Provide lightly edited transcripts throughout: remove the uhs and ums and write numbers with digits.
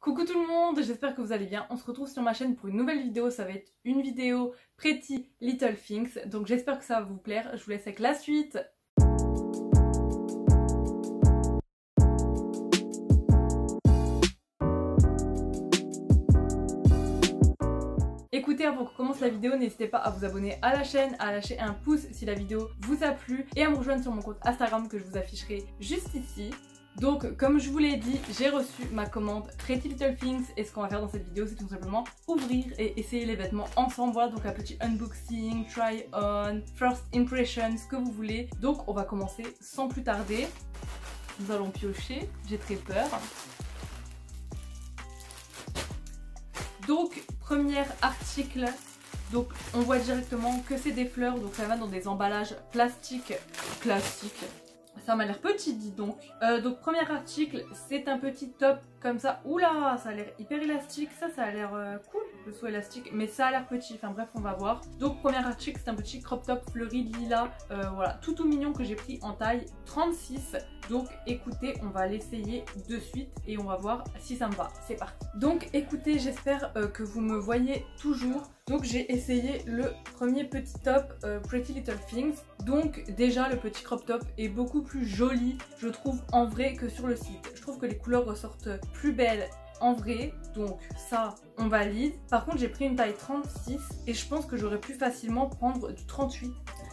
Coucou tout le monde, j'espère que vous allez bien. On se retrouve sur ma chaîne pour une nouvelle vidéo. Ça va être une vidéo Pretty Little Things. Donc j'espère que ça va vous plaire. Je vous laisse avec la suite. Écoutez, avant qu'on commence la vidéo, n'hésitez pas à vous abonner à la chaîne, à lâcher un pouce si la vidéo vous a plu et à me rejoindre sur mon compte Instagram que je vous afficherai juste ici. Donc comme je vous l'ai dit, j'ai reçu ma commande Pretty Little Things et ce qu'on va faire dans cette vidéo c'est tout simplement ouvrir et essayer les vêtements ensemble. Voilà, donc un petit unboxing, try on, first impression, ce que vous voulez. Donc on va commencer sans plus tarder. Nous allons piocher, j'ai très peur. Donc premier article, donc on voit directement que c'est des fleurs, donc ça va dans des emballages plastiques classiques. Ça m'a l'air petit, dis donc. Donc premier article, c'est un petit top comme ça. Oula, ça a l'air hyper élastique. Ça a l'air cool, le saut élastique. Mais ça a l'air petit, enfin bref, on va voir. Donc premier article, c'est un petit crop top fleuri de lilas. Voilà, tout mignon que j'ai pris en taille 36. Donc écoutez, on va l'essayer de suite et on va voir si ça me va. C'est parti. Donc écoutez, j'espère que vous me voyez toujours. Donc j'ai essayé le premier petit top Pretty Little Things. Donc déjà le petit crop top est beaucoup plus joli, je trouve, en vrai que sur le site. Je trouve que les couleurs ressortent plus belles en vrai, donc ça on valide. Par contre j'ai pris une taille 36 et je pense que j'aurais pu facilement prendre du 38.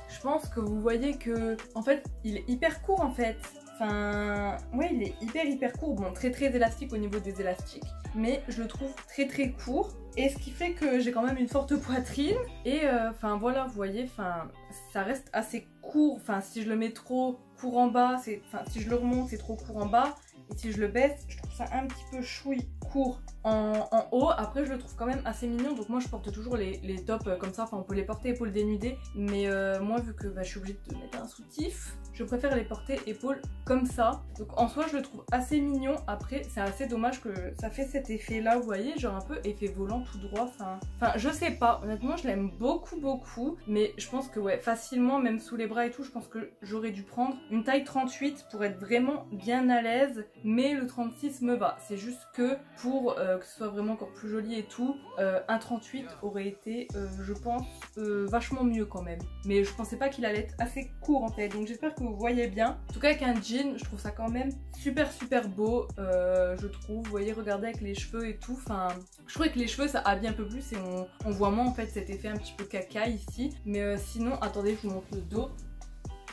Je pense que vous voyez que en fait il est hyper court en fait. Enfin, ouais, il est hyper court. Bon, très élastique au niveau des élastiques, mais je le trouve très court. Et ce qui fait que j'ai quand même une forte poitrine. Et enfin voilà, vous voyez, enfin ça reste assez court. Enfin, si je le mets trop court en bas, enfin si je le remonte, c'est trop court en bas. Et si je le baisse, je trouve ça un petit peu chouille court en haut. Après, je le trouve quand même assez mignon. Donc moi, je porte toujours les tops comme ça. Enfin, on peut les porter épaules dénudées. Mais moi, vu que je suis obligée de mettre un soutif, je préfère les porter épaules comme ça. Donc en soi, je le trouve assez mignon. Après, c'est assez dommage que ça fait cet effet-là, vous voyez, genre un peu effet volant tout droit. Enfin, je sais pas. Honnêtement, je l'aime beaucoup. Mais je pense que ouais, facilement, même sous les bras et tout, je pense que j'aurais dû prendre une taille 38 pour être vraiment bien à l'aise. Mais le 36 me va. C'est juste que pour que ce soit vraiment encore plus joli et tout, un 38 aurait été, je pense, vachement mieux quand même. Mais je pensais pas qu'il allait être assez court en fait. Donc j'espère que vous voyez bien. En tout cas avec un jean, je trouve ça quand même super beau, je trouve. Vous voyez, regardez avec les cheveux et tout. Enfin, je trouve que les cheveux ça habille un peu plus et on voit moins en fait cet effet un petit peu caca ici. Mais sinon, attendez, je vous montre le dos.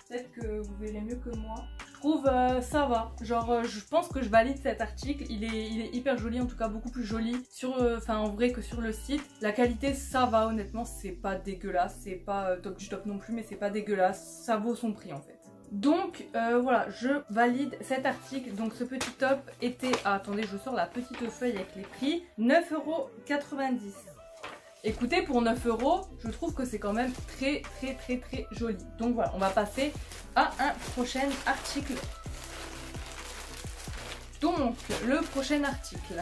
Peut-être que vous verrez mieux que moi. Je trouve ça va, genre je pense que je valide cet article, il est hyper joli, en tout cas beaucoup plus joli sur, en vrai que sur le site. La qualité ça va, honnêtement c'est pas dégueulasse, c'est pas top du top non plus, mais c'est pas dégueulasse, ça vaut son prix en fait. Donc voilà, je valide cet article. Donc ce petit top était, attendez, je sors la petite feuille avec les prix, 9,90 €. Écoutez, pour 9 €, je trouve que c'est quand même très joli. Donc voilà, on va passer à un prochain article. Donc, le prochain article.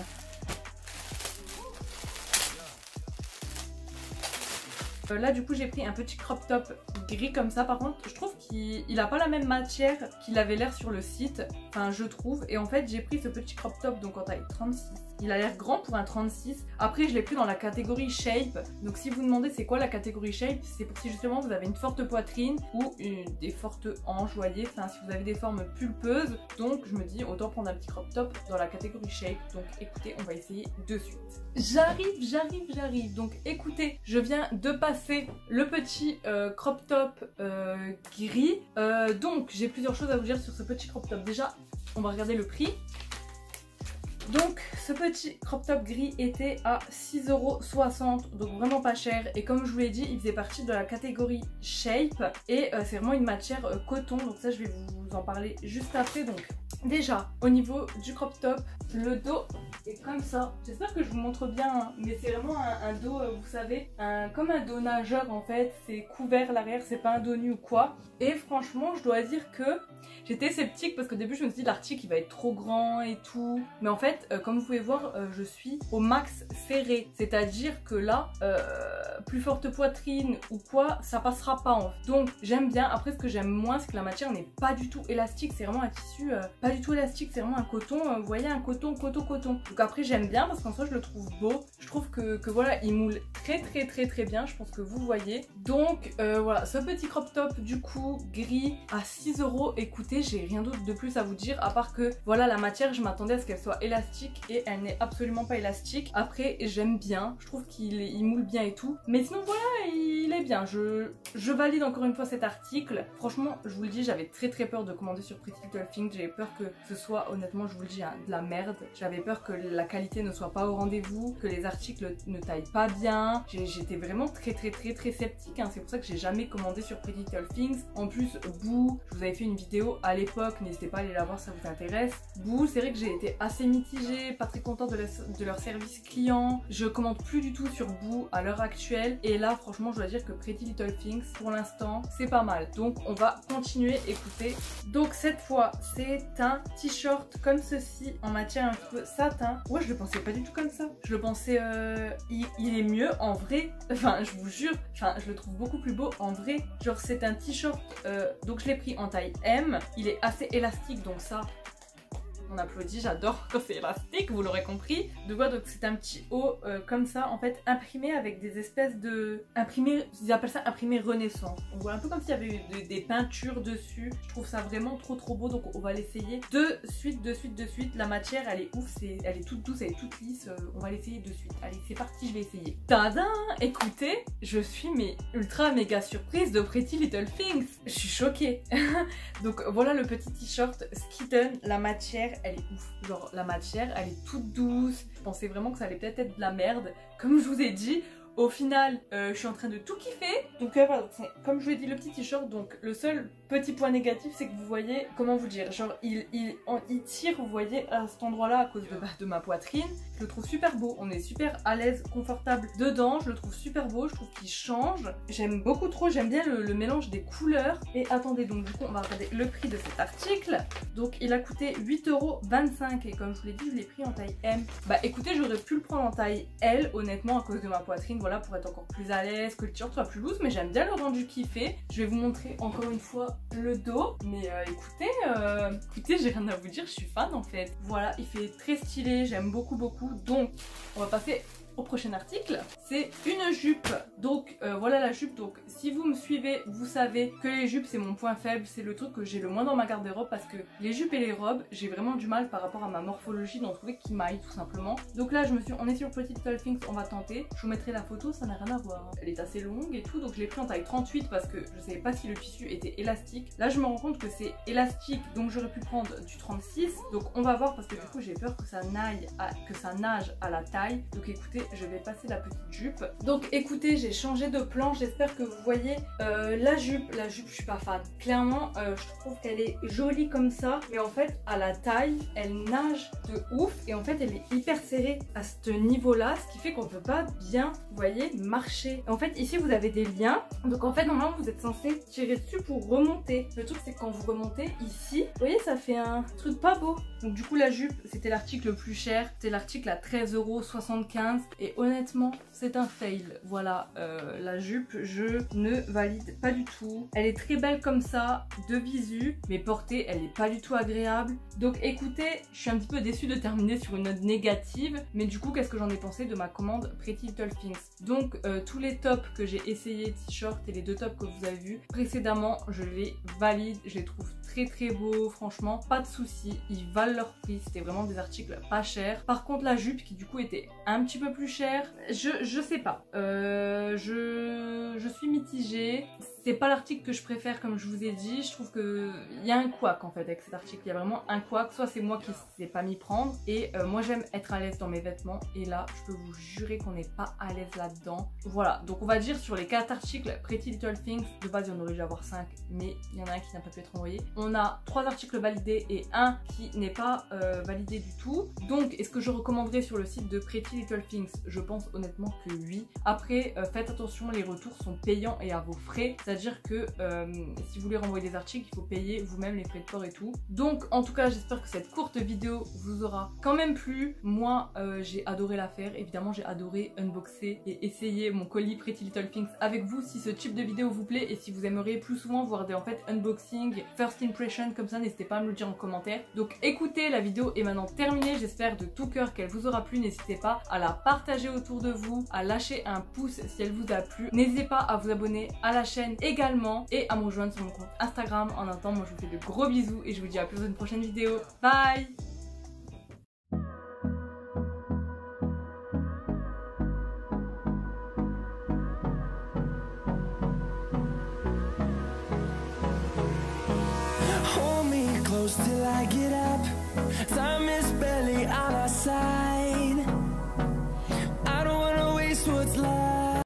Là du coup j'ai pris un petit crop top gris comme ça. Par contre je trouve qu'il a pas la même matière qu'il avait l'air sur le site. Enfin je trouve. Et en fait j'ai pris ce petit crop top donc en taille 36. Il a l'air grand pour un 36. Après je l'ai pris dans la catégorie shape. Donc si vous demandez c'est quoi la catégorie shape, c'est pour si justement vous avez une forte poitrine ou des fortes hanches, voyez. Enfin si vous avez des formes pulpeuses. Donc je me dis autant prendre un petit crop top dans la catégorie shape. Donc écoutez, on va essayer de suite. J'arrive. Donc écoutez, je viens de passer le petit crop top gris. Donc j'ai plusieurs choses à vous dire sur ce petit crop top. Déjà, on va regarder le prix. Donc ce petit crop top gris était à 6,60 €, donc vraiment pas cher. Et comme je vous l'ai dit, il faisait partie de la catégorie shape. Et c'est vraiment une matière coton, donc ça je vais vous en parler juste après. Donc déjà, au niveau du crop top, le dos est comme ça. J'espère que je vous montre bien, hein, mais c'est vraiment un dos, vous savez, comme un dos nageur en fait. C'est couvert l'arrière, c'est pas un dos nu ou quoi. Et franchement, je dois dire que J'étais sceptique parce qu'au début je me suis dit l'article il va être trop grand et tout. Mais en fait, comme vous pouvez voir, je suis au max serré. C'est-à-dire que là, plus forte poitrine ou quoi, ça passera pas en fait. Donc j'aime bien. Après ce que j'aime moins, c'est que la matière n'est pas du tout élastique. C'est vraiment un tissu pas du tout élastique. C'est vraiment un coton, vous voyez, un coton. Donc après j'aime bien parce qu'en soi je le trouve beau. Je trouve que voilà, il moule très bien. Je pense que vous voyez. Donc voilà, ce petit crop top du coup gris à 6 €. Écoutez, j'ai rien d'autre de plus à vous dire à part que voilà, la matière, je m'attendais à ce qu'elle soit élastique et elle n'est absolument pas élastique. Après j'aime bien, je trouve qu'il moule bien et tout. Mais sinon voilà, il est bien. Je valide encore une fois cet article. Franchement, je vous le dis, j'avais très peur de commander sur Pretty Little Things. J'avais peur que ce soit, honnêtement, je vous le dis, hein, de la merde. J'avais peur que la qualité ne soit pas au rendez-vous, que les articles ne taillent pas bien. J'étais vraiment très sceptique, hein. C'est pour ça que j'ai jamais commandé sur Pretty Little Things. En plus, Boo, je vous avais fait une vidéo à l'époque, n'hésitez pas à aller la voir si ça vous intéresse. Boo, c'est vrai que j'ai été assez mitigée, pas très contente de leur service client. Je commande plus du tout sur Boo à l'heure actuelle. Et là, franchement, je dois dire que Pretty Little Things, pour l'instant, c'est pas mal. Donc, on va continuer, écoutez. Donc, cette fois, c'est un t-shirt comme ceci, en matière un peu satin. Ouais, je le pensais pas du tout comme ça. Je le pensais, il est mieux en vrai. Enfin, je vous jure, enfin, je le trouve beaucoup plus beau en vrai. Genre, c'est un t-shirt, donc je l'ai pris en taille M. Il est assez élastique, donc ça... On applaudit, j'adore quand c'est élastique, vous l'aurez compris. De quoi, donc c'est un petit haut comme ça, en fait, imprimé avec des espèces de... Imprimé, ils appellent ça imprimé renaissance. On voit un peu comme s'il y avait eu des peintures dessus. Je trouve ça vraiment trop beau, donc on va l'essayer de suite. La matière, elle est ouf, elle est toute douce, elle est toute lisse. On va l'essayer de suite. Allez, c'est parti, je vais essayer. Tadam! Écoutez, je suis mais ultra méga surprise de Pretty Little Things. Je suis choquée. Donc voilà le petit t-shirt Skitten, la matière, elle est ouf. Genre la matière, elle est toute douce. Je pensais vraiment que ça allait peut-être être de la merde. Comme je vous ai dit, au final, je suis en train de tout kiffer. Donc voilà, comme je vous ai dit, le petit t-shirt. Donc le seul petit point négatif, c'est que vous voyez, comment vous dire, genre il tire, vous voyez, à cet endroit-là à cause de ma poitrine. Je le trouve super beau. On est super à l'aise, confortable dedans. Je le trouve super beau. Je trouve qu'il change. J'aime beaucoup trop. J'aime bien le mélange des couleurs. Et attendez, donc du coup, on va regarder le prix de cet article. Donc il a coûté 8,25 €. Et comme je vous l'ai dit, je l'ai pris en taille M. Bah écoutez, j'aurais pu le prendre en taille L, honnêtement, à cause de ma poitrine. Voilà, pour être encore plus à l'aise, que le t-shirt soit plus loose, mais j'aime bien le rendu kiffé. Je vais vous montrer encore une fois le dos, mais écoutez, j'ai rien à vous dire, je suis fan en fait. Voilà, il fait très stylé, j'aime beaucoup. Donc, on va passer au prochain article. C'est une jupe. Donc voilà la jupe. Donc si vous me suivez, vous savez que les jupes c'est mon point faible, c'est le truc que j'ai le moins dans ma garde-robe, parce que les jupes et les robes, j'ai vraiment du mal par rapport à ma morphologie d'en trouver qui m'aille tout simplement. Donc là on est sur Pretty Little Things, on va tenter. Je vous mettrai la photo, ça n'a rien à voir. Elle est assez longue et tout, donc je l'ai pris en taille 38 parce que je savais pas si le tissu était élastique. Là je me rends compte que c'est élastique, donc j'aurais pu prendre du 36. Donc on va voir, parce que du coup j'ai peur que ça nage à la taille. Donc écoutez, je vais passer la petite jupe. Donc écoutez, j'ai changé de plan, j'espère que vous voyez la jupe, je suis pas fan. Clairement, je trouve qu'elle est jolie comme ça, mais en fait à la taille, elle nage de ouf et en fait elle est hyper serrée à ce niveau-là, ce qui fait qu'on peut pas bien, vous voyez, marcher. En fait ici vous avez des liens, donc en fait normalement vous êtes censé tirer dessus pour remonter. Le truc c'est que quand vous remontez ici, vous voyez, ça fait un truc pas beau. Donc du coup la jupe, c'était l'article le plus cher, c'était l'article à 13,75 € et honnêtement c'est un fail. Voilà, la jupe je ne valide pas du tout. Elle est très belle comme ça de visu, mais portée elle est pas du tout agréable. Donc écoutez, je suis un petit peu déçue de terminer sur une note négative, mais du coup qu'est-ce que j'en ai pensé de ma commande Pretty Little Things. Donc tous les tops que j'ai essayé, t-shirt et les deux tops que vous avez vus précédemment, je les valide, je les trouve très beaux, franchement pas de soucis, ils valent leur prix, c'était vraiment des articles pas chers. Par contre la jupe qui du coup était un petit peu plus chère, je sais pas, je suis mitigée. C'est pas l'article que je préfère, comme je vous ai dit. Je trouve qu'il y a un couac en fait avec cet article. Il y a vraiment un couac. Soit c'est moi qui ne sais pas m'y prendre. Et moi j'aime être à l'aise dans mes vêtements. Et là, je peux vous jurer qu'on n'est pas à l'aise là-dedans. Voilà. Donc on va dire sur les 4 articles Pretty Little Things. De base, il y en aurait dû avoir 5. Mais il y en a un qui n'a pas pu être envoyé. On a 3 articles validés et un qui n'est pas validé du tout. Donc est-ce que je recommanderais sur le site de Pretty Little Things? je pense honnêtement que oui. Après, faites attention, les retours sont payants et à vos frais. C'est-à-dire que si vous voulez renvoyer des articles, il faut payer vous-même les frais de port et tout. Donc en tout cas, j'espère que cette courte vidéo vous aura quand même plu. Moi, j'ai adoré la faire. Évidemment, j'ai adoré unboxer et essayer mon colis Pretty Little Things avec vous si ce type de vidéo vous plaît et si vous aimeriez plus souvent voir des unboxing, first impression comme ça, n'hésitez pas à me le dire en commentaire. Donc écoutez, la vidéo est maintenant terminée. J'espère de tout cœur qu'elle vous aura plu. N'hésitez pas à la partager autour de vous, à lâcher un pouce si elle vous a plu. N'hésitez pas à vous abonner à la chaîne également et à me rejoindre sur mon compte Instagram. En attendant, moi je vous fais de gros bisous et je vous dis à plus dans une prochaine vidéo. Bye! Close till I get up. Time is barely on our side. I don't wanna waste what's left.